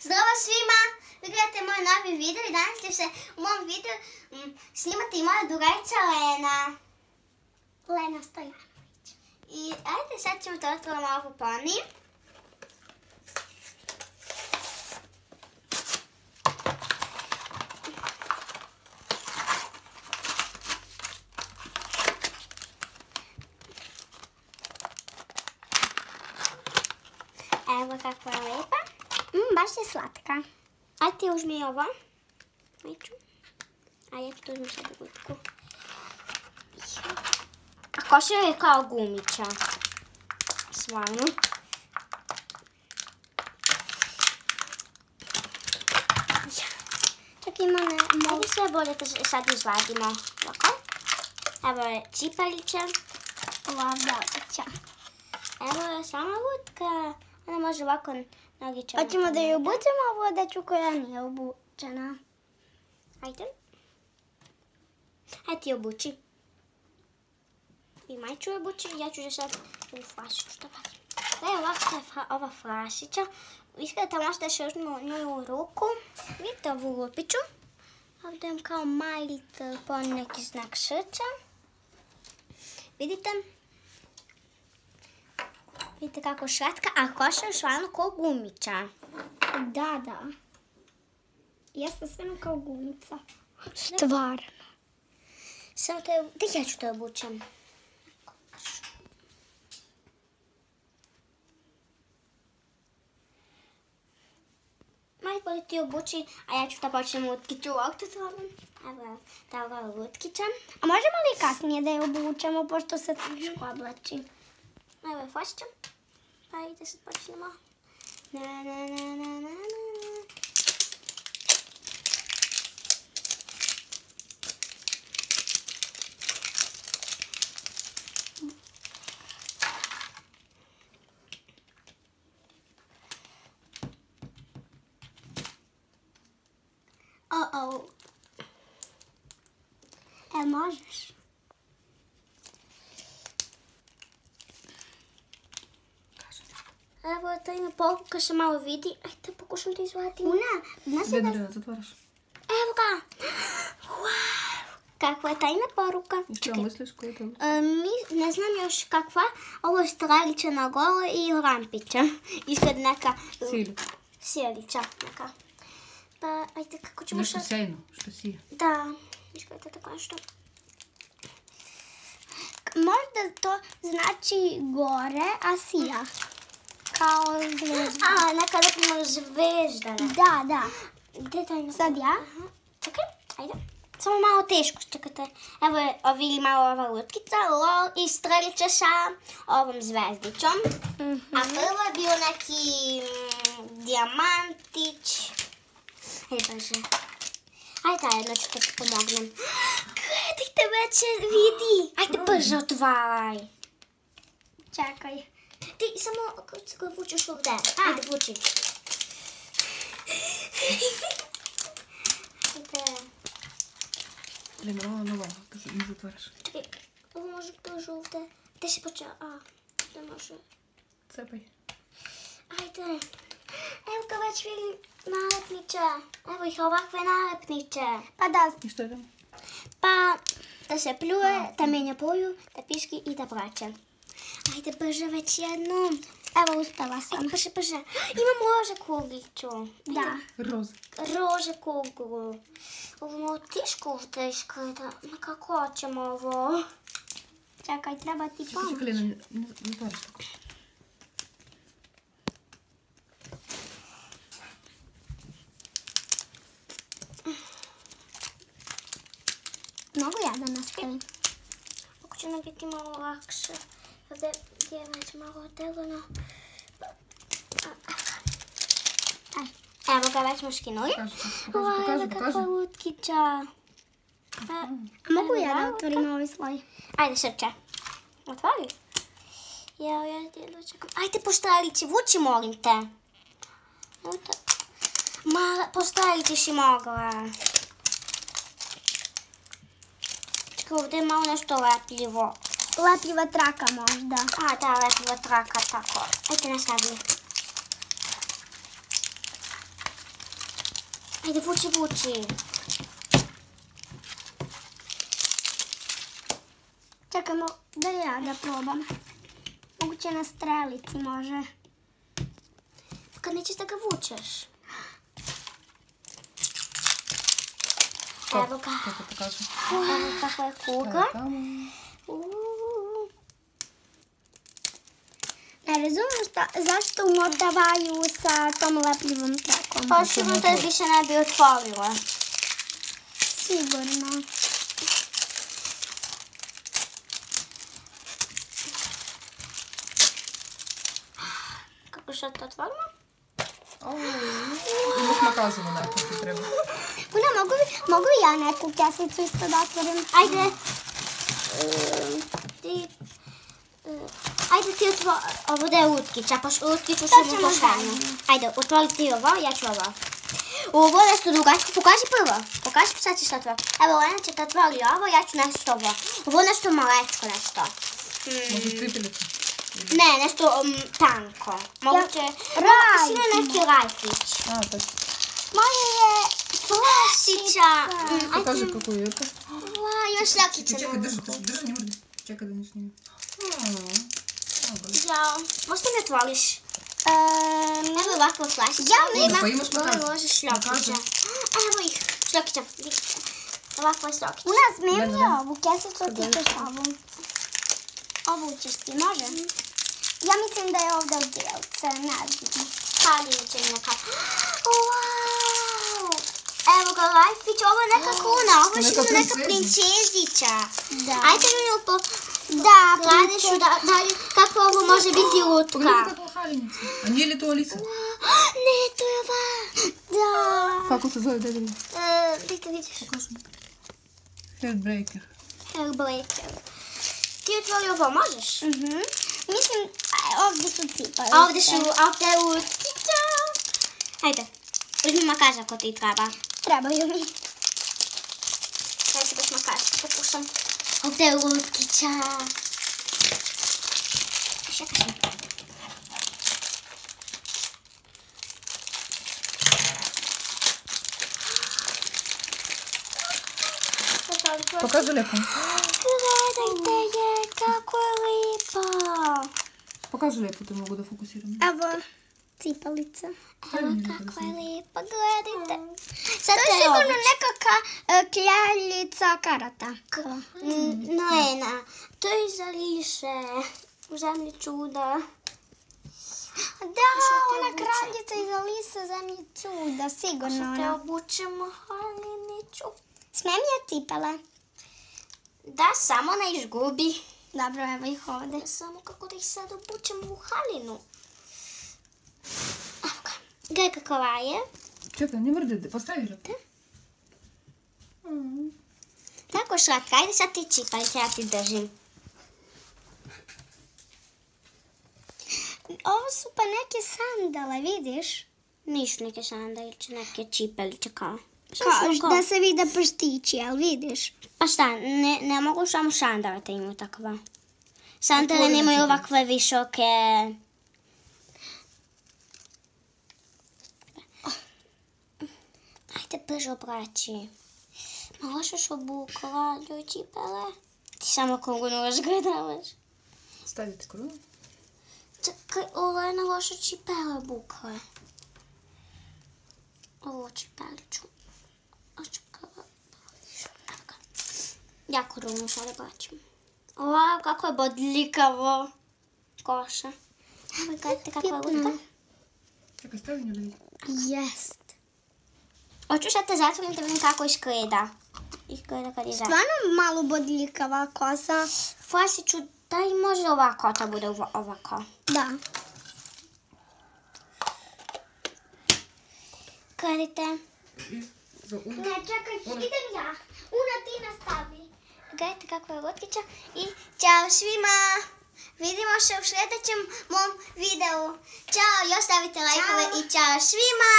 Zdravo svima! Vi gledate moj novi video i danas će se u mom videu snimati i moja drugarica Lena. Lena Stojanović. I ajde, sad ćemo to otvoriti ovu poniju. Evo kakva je lepa. Baš je slatka. Ajde ti uzmi ovo. Neću. A ja ću to uzmi sad gutku. A košar je kao gumića. Stvarno. Čak ima Ajde sve bolje da sad izvadimo. Ovako. Evo je ciparića. Lavdavića. Evo je sama gutka. Ona može ovako nogi čemu. Hoćemo da ju obučemo ovu odeću koja nije obučena. Ajde. Ajde ti obuči. I maj ću obuči, ja ću sad ovu flašiću što bacim. Evo ovako je ova flašića. Iskrata možda još uzmemo u ruku. Vidite ovu lupiću. Ovdje imam kao My Little Pony neki znak srca. Vidite? Vidite kako šlatka, a koša je švalno kao gumića. Da. Jeste sve kao gumica. Stvarno. Samo te... Da ja ću to obučem. Majbolje ti obuči, a ja ću da počnem lutkiću ovdje s vama. Evo, da ova lutkića. A možemo li kasnije da je obučemo, pošto se teško oblači? Evo je flašića. Pa ajde sad počnemo. Na. Možeš? Evo, tajna poruka se malo vidi. Ajde, pokušam da izvadim. Znaš Da zatvaraš. Evo ga! Wow! Kakva je tajna poruka? I što misliš koji je to? Ne znam još kakva. Ovo je strelića na golo i rampića. Ispred neka... Sjelića neka. Pa, ajde, kako ćemo Nešto sjajno, što sije. Da, iškajte tako nešto. Možda to znači gore, a sija. Kao zvezda. A, neka lepimo zvezdana. Da. Gdje tajna? Sad ja? Čekaj, ajde. Samo malo teško, čekajte. Evo je ovi malo ova lutkica, lol, i strelića sa ovom zvezdićom. A prvo je bio neki dijamantić. Ajde, Bože. Ajde, jedno ću da ti pomognem. Gledajte, već se vidi. Ajde, brže otvaraj. Čekaj. Ti samo ga vučeš ovdje. Ajde, vuči. Ajde. Lena, ovo, kad se ne zatvaraš. Čekaj, ovo može brže ovdje. Gdje si počeo? Da može. Cepaj. Ajde. Evo ga već vidim nalepnice. Evo ih ovakve nalepnice. Pa da. I što je tamo? Pa da se pljuje, da menja boju, da piški i da vraća. Ajde brže već jednom. Evo uspela sam. Brže. Imam rože kugliću. Da. Roze kuglu. Ovo malo tiško ovdje iskreda. Kako hoćemo ovo? Čekaj, treba ti pomoć. Čekaj, Lena, ne zatvaraš tako. Mogu ja da nastavim? Ako će nam biti malo lakše. Ovdje je već malo otegano. Evo ga, već smo skinuli. Pokaži. Evo kakva lutkića. Mogu ja da otvorim ovaj sloj? Ajde, srče. Otvori. Ja jedno čekam. Ajde, postaviti, vuči, molim te. Postaviti si mogla. Čekaj, ovdje je malo nešto lepljivo. Lepljiva traka možda. A, da, lepljiva traka, tako. Ajde, nastavi. Ajde, vuči. Čekamo da ja da probam. Moguće na strelici može. Kad nećeš da ga vučeš. Evo ga. Kako pokažem? Evo kakva je kuga. Ne razumijem zašto umotavaju sa tom lepljivom trakom. Pa sigurno te više ne bi otvorila. Sigurno. Kako što to otvorimo? Uvijek nakazamo neko ti treba. Una, mogu ja neku kesicu isto da otvorim? Ajde. Ajde ti otvori. Ovo da je utkića, pa utkiću se mu pošaljnu. Ajde, otvori ti ovo, ja ću ovo. Ovo je nešto drugačije. Pokaži prvo. Pokaži sad ćeš otvori. Evo, Lena će te otvori ovo, ja ću nešto ovo. Ovo je nešto malečko nešto. Možda cipilica? Ne, nešto tanko. Moguće... Sine neki rajfić. A, tako. Moje je flasića. Pokaži kako je to. Još lakica. Čekaj, drži, ne mrdi. Čekaj da ne snimim. Jao, možda mi otvoriš? Evo ovakva flašića. Pa imaš pokaži. Možeš šljokića. Evo ih, šljokića. Ovakva je šljokića. Una, smijem li ovu kesicu, ti ćeš ovu? Ovu ćeš ti, može? Ja mislim da je ovdje u dijelce, ne znam. Haljiniće neka. Wow! Evo ga Lajfić, ovo je neka kuna, ovo je što neka princezića. Da. Ajde mi po... Da, Gledaš dalje kako ovo može biti utka. Pogledaj kakva haljinica. A nije li to Alisa? Ne, to je ova. Da. Kako se zove, da vidim? Vidiš. Hairbreaker. Hairbreaker. Ti otvori ovo, možeš? Mislim, ovdje su cipalice. Ovdje je utkića. Ajde, uzmi makaž ako ti treba. Trebaju mi. Ja ću baš makaž, pokušam. Ovdje je utkića. Čekaj. Pokaži lijepo. Gledajte je, kako je lipa. Pokaži lijepo, to mogu da fokusiram. Evo, cipalice. Evo kako je lipa, gledajte. To je sigurno nekakva kljaljica karata. Lena, to je za Liše. U zemlji čuda. Da, ona kraljica iz Alise zemlji čuda, sigurno. Te obučemo haliniću. Smijem ja cipele? Da, samo ne izgubi. Dobro, evo ih ovdje. Samo kako da ih sad obučemo u halinu. Evo ga. Gledaj kakova je. Čekaj, ne mrdi, postavi lijepo. Tako slatka, ajde sad ti čipalice, ja ti držim. Ovo su pa neke sandale, vidiš? Nisu neke sandaliće, neke čipeliće kao. Kao da se vide prstići, jel vidiš? Pa šta, ne mogu samo sandale da imaju takva. Sandale nemaju ovakve visoke... Ajde brzo, braći. Malo šeš obukla, ljoj čipele. Ti samo kogu ne razgledavaš. Stavite kruh. Čekaj, ovo je na loše čipele obukle. Ovo čipeliću. Jako rovno sada bacim. Ovo, kako je bodljikavo. Koša. Evo, gledajte kako je utka. Čekaj, stavi nju da vidim. Jest. Hoću sad te zatvorim da vidim kako izgleda. Izgleda kad je zatvorim. Stvarno malo bodljikava kosa. Flasiću, da i može ovako da bude ovako. Da. Gledajte. Ne, čekaj, idem ja. Una, ti nastavi. Gledajte kako je lutkića i ćao svima! Vidimo se u sljedećem mom videu. Ćao, još stavite lajkove i ćao svima!